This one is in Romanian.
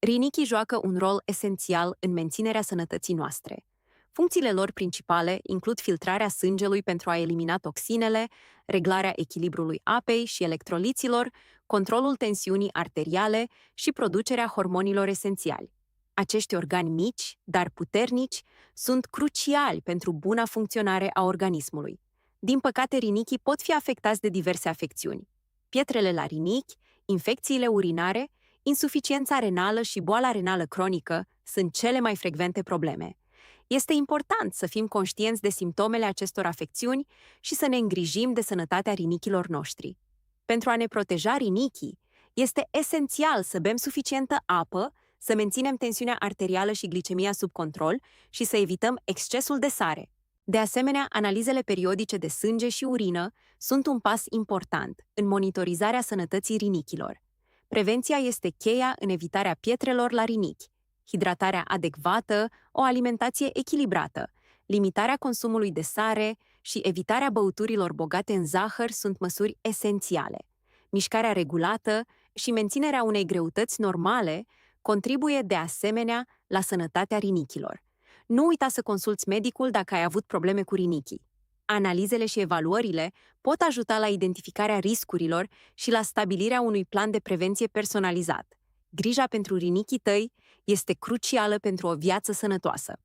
Rinichii joacă un rol esențial în menținerea sănătății noastre. Funcțiile lor principale includ filtrarea sângelui pentru a elimina toxinele, reglarea echilibrului apei și electroliților, controlul tensiunii arteriale și producerea hormonilor esențiali. Acești organi mici, dar puternici, sunt cruciali pentru buna funcționare a organismului. Din păcate, rinichii pot fi afectați de diverse afecțiuni. Pietrele la rinichi, infecțiile urinare, insuficiența renală și boala renală cronică sunt cele mai frecvente probleme. Este important să fim conștienți de simptomele acestor afecțiuni și să ne îngrijim de sănătatea rinichilor noștri. Pentru a ne proteja rinichii, este esențial să bem suficientă apă, să menținem tensiunea arterială și glicemia sub control și să evităm excesul de sare. De asemenea, analizele periodice de sânge și urină sunt un pas important în monitorizarea sănătății rinichilor. Prevenția este cheia în evitarea pietrelor la rinichi. Hidratarea adecvată, o alimentație echilibrată, limitarea consumului de sare și evitarea băuturilor bogate în zahăr sunt măsuri esențiale. Mișcarea regulată și menținerea unei greutăți normale contribuie de asemenea la sănătatea rinichilor. Nu uita să consulți medicul dacă ai avut probleme cu rinichii. Analizele și evaluările pot ajuta la identificarea riscurilor și la stabilirea unui plan de prevenție personalizat. Grija pentru rinichii tăi este crucială pentru o viață sănătoasă.